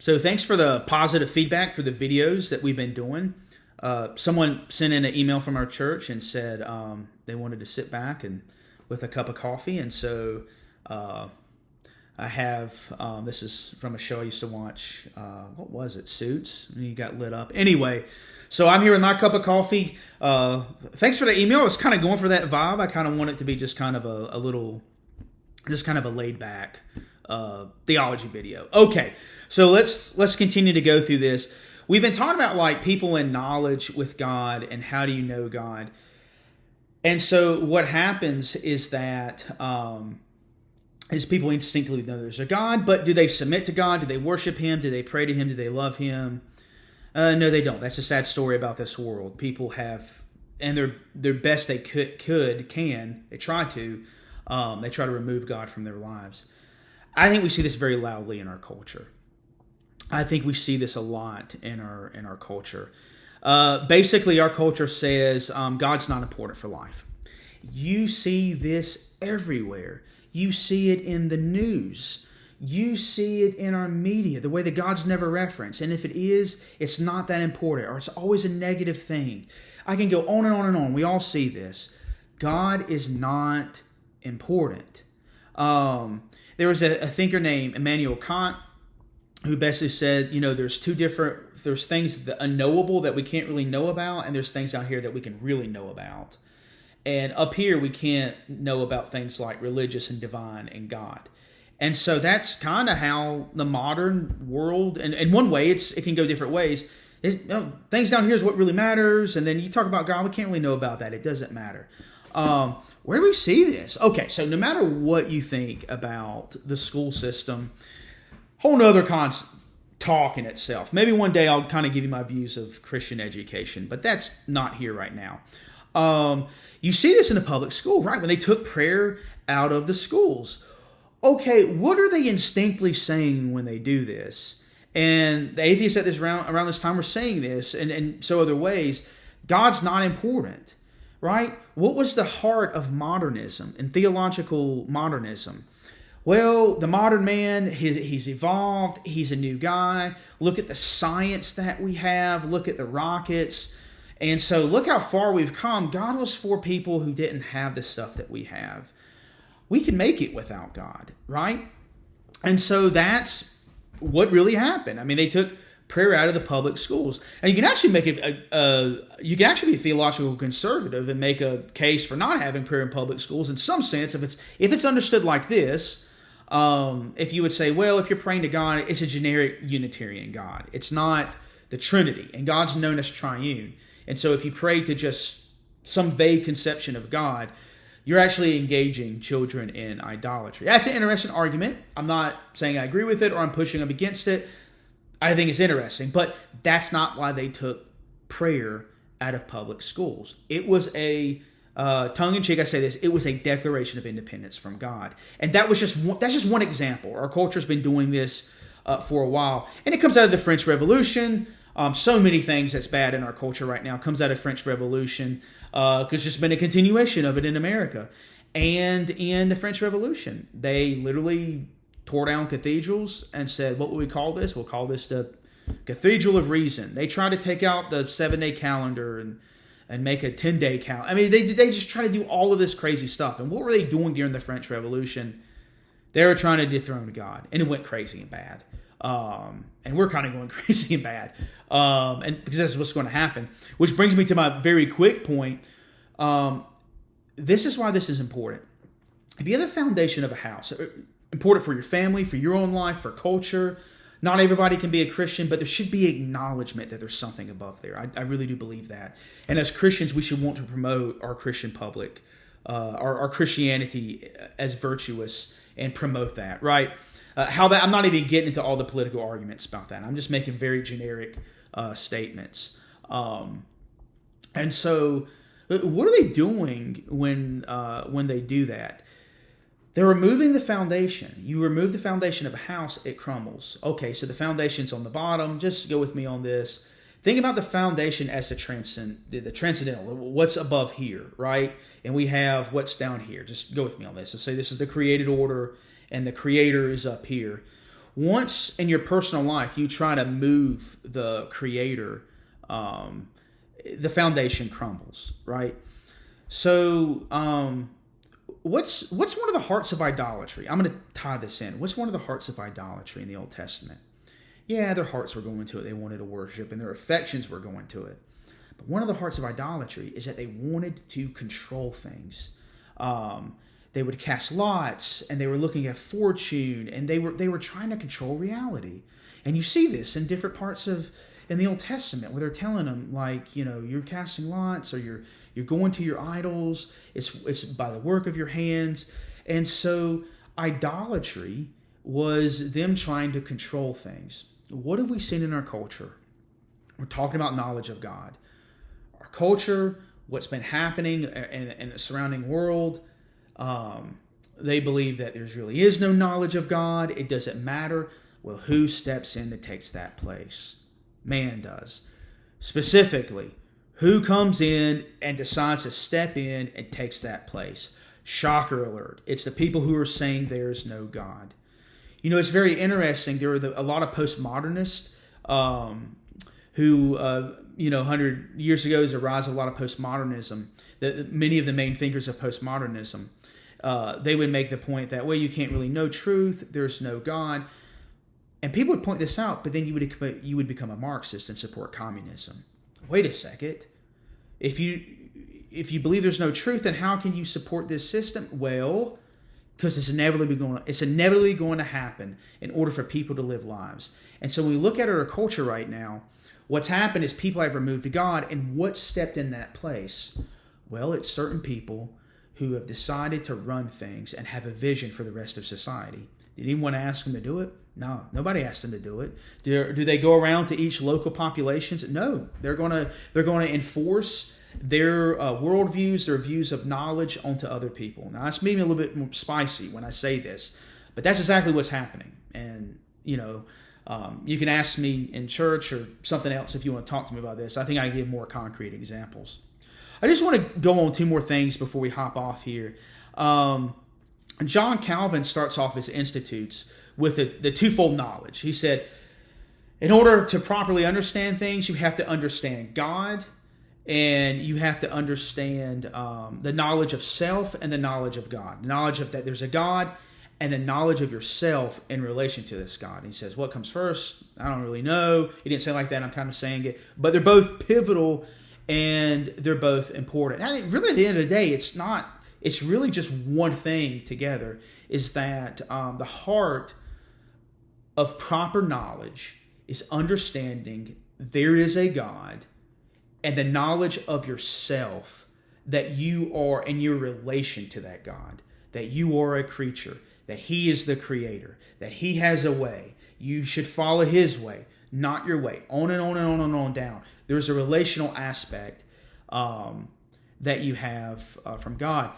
So thanks for the positive feedback for the videos that we've been doing. Someone sent in an email from our church and said they wanted to sit back and with a cup of coffee, and so I have this is from a show I used to watch. What was it? Suits. And you got lit up. Anyway, so I'm here with my cup of coffee. Thanks for the email. I was kind of going for that vibe. I kind of want it to be just kind of a little, just kind of a laid back theology video. Okay, so let's continue to go through this. We've been talking about like people in knowledge with God and how do you know God. And so what happens is that is people instinctively know there's a God, but do they submit to God? Do they worship Him? Do they pray to Him? Do they love Him? No, they don't. That's a sad story about this world. People have, and their best they can. They try to remove God from their lives. I think we see this very loudly in our culture. I think we see this a lot in our culture. Basically, our culture says God's not important for life. You see this everywhere. You see it in the news. You see it in our media, the way that God's never referenced. And if it is, it's not that important, or it's always a negative thing. I can go on and on and on. We all see this. God is not important. There was a thinker named Immanuel Kant who basically said, there's things that unknowable that we can't really know about, and there's things out here that we can really know about. And up here, we can't know about things like religious and divine and God. And so that's kind of how the modern world, and in one way, it can go different ways. Things down here is what really matters, and then you talk about God, we can't really know about that. It doesn't matter. Where do we see this? Okay, so no matter what you think about the school system, whole nother talk in itself. Maybe one day I'll kind of give you my views of Christian education, but that's not here right now. You see this in the public school, right? When they took prayer out of the schools. Okay, what are they instinctively saying when they do this? And the atheists at this around this time were saying this, and so other ways. God's not important, right? What was the heart of modernism and theological modernism? Well, the modern man, he's evolved. He's a new guy. Look at the science that we have. Look at the rockets. And so look how far we've come. God was for people who didn't have the stuff that we have. We can make it without God, right? And so that's what really happened. I mean, they took prayer out of the public schools. And you can actually make it, you can actually be a theological conservative and make a case for not having prayer in public schools in some sense if it's understood like this. If you would say, well, if you're praying to God, it's a generic Unitarian God. It's not the Trinity, and God's known as triune. And so if you pray to just some vague conception of God, you're actually engaging children in idolatry. That's an interesting argument. I'm not saying I agree with it or I'm pushing up against it. I think it's interesting, but that's not why they took prayer out of public schools. It was a tongue-in-cheek, I say this, it was a declaration of independence from God. And that's just one example. Our culture's been doing this for a while. And it comes out of the French Revolution. So many things that's bad in our culture right now comes out of French Revolution because there's just been a continuation of it in America. And in the French Revolution, they literally tore down cathedrals and said, what will we call this? We'll call this the Cathedral of Reason. They tried to take out the 7-day calendar and make a 10-day calendar. I mean, they just try to do all of this crazy stuff. And what were they doing during the French Revolution? They were trying to dethrone God, and it went crazy and bad. And we're kind of going crazy and bad. And because that's what's going to happen. Which brings me to my very quick point. This is why this is important. If you have the foundation of a house, important for your family, for your own life, for culture, not everybody can be a Christian, but there should be acknowledgement that there's something above there. I really do believe that. And as Christians, we should want to promote our Christian public, our Christianity as virtuous and promote that, right? I'm not even getting into all the political arguments about that. I'm just making very generic statements. And so what are they doing when they do that? They're removing the foundation. You remove the foundation of a house, it crumbles. Okay, so the foundation's on the bottom. Just go with me on this. Think about the foundation as the transcendental, what's above here, right? And we have what's down here. Just go with me on this. Let's say this is the created order, and the creator is up here. once in your personal life you try to move the Creator, the foundation crumbles, right? So, what's one of the hearts of idolatry? I'm going to tie this in. What's one of the hearts of idolatry in the Old Testament? Yeah, their hearts were going to it. They wanted to worship, and their affections were going to it. But one of the hearts of idolatry is that they wanted to control things. They would cast lots, and they were looking at fortune, and they were trying to control reality. And you see this in different parts in the Old Testament, where they're telling them, like, you're casting lots, or you're going to your idols. It's by the work of your hands. And so idolatry was them trying to control things. What have we seen in our culture? We're talking about knowledge of God. Our culture, what's been happening in the surrounding world, they believe that there really is no knowledge of God. It doesn't matter. Well, who steps in that takes that place? Man does. Specifically, who comes in and decides to step in and takes that place? Shocker alert. It's the people who are saying there's no God. It's very interesting. There were a lot of postmodernists who, 100 years ago, is a rise of a lot of postmodernism. Many of the main thinkers of postmodernism, they would make the point that, well, you can't really know truth. There's no God. And people would point this out, but then you would become a Marxist and support communism. Wait a second. If you believe there's no truth, then how can you support this system? Well, because it's inevitably going to happen in order for people to live lives. And so when we look at our culture right now, what's happened is people have removed God, and what stepped in that place? Well, it's certain people who have decided to run things and have a vision for the rest of society. Did anyone ask them to do it? No, nobody asked them to do it. Do they go around to each local populations? No, they're going to enforce their worldviews, their views of knowledge onto other people. Now, that's maybe a little bit more spicy when I say this, but that's exactly what's happening. And you can ask me in church or something else if you want to talk to me about this. I think I can give more concrete examples. I just want to go on two more things before we hop off here. John Calvin starts off his Institutes with the twofold knowledge. He said, in order to properly understand things, you have to understand God, and you have to understand the knowledge of self and the knowledge of God. The knowledge of that there's a God, and the knowledge of yourself in relation to this God. And he says, what comes first? I don't really know. He didn't say it like that. I'm kind of saying it. But they're both pivotal, and they're both important. And really, at the end of the day, it's really just one thing together, is that the heart of proper knowledge is understanding there is a God, and the knowledge of yourself, that you are in your relation to that God, that you are a creature, that He is the creator, that He has a way. You should follow His way, not your way. On and on and on and on down. There's a relational aspect that you have from God.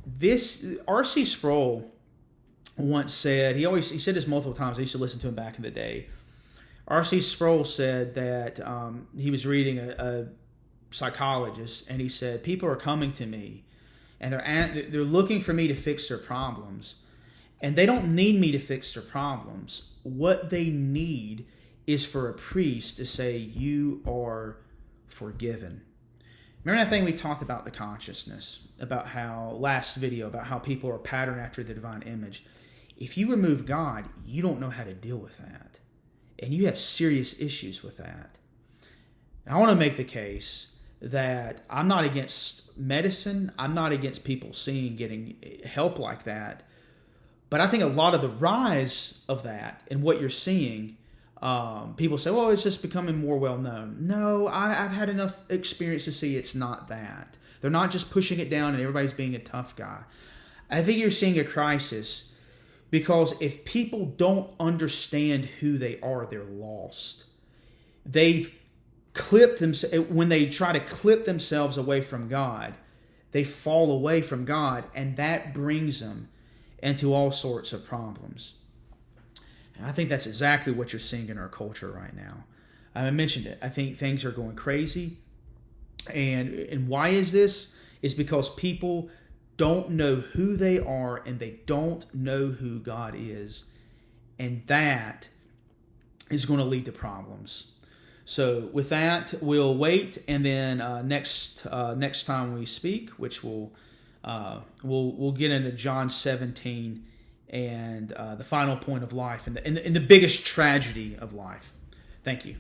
This R.C. Sproul once said, he said this multiple times. I used to listen to him back in the day. R.C. Sproul said that he was reading a psychologist, and he said, people are coming to me, and they're looking for me to fix their problems, and they don't need me to fix their problems. What they need is for a priest to say, you are forgiven. Remember that thing we talked about, the consciousness, about how, last video, about how people are patterned after the divine image. If you remove God, you don't know how to deal with that. And you have serious issues with that. And I want to make the case that I'm not against medicine. I'm not against people getting help like that. But I think a lot of the rise of that and what you're seeing, people say, well, it's just becoming more well-known. No, I've had enough experience to see it's not that. They're not just pushing it down and everybody's being a tough guy. I think you're seeing a crisis because if people don't understand who they are, they're lost. They've clipped themselves. When they try to clip themselves away from God, they fall away from God, and that brings them into all sorts of problems. And I think that's exactly what you're seeing in our culture right now. I mentioned it. I think things are going crazy. And why is this? It's because people don't know who they are, and they don't know who God is. and that is going to lead to problems. So with that, we'll wait, and then next time we speak, which we'll get into John 17 and the final point of life and the biggest tragedy of life. Thank you.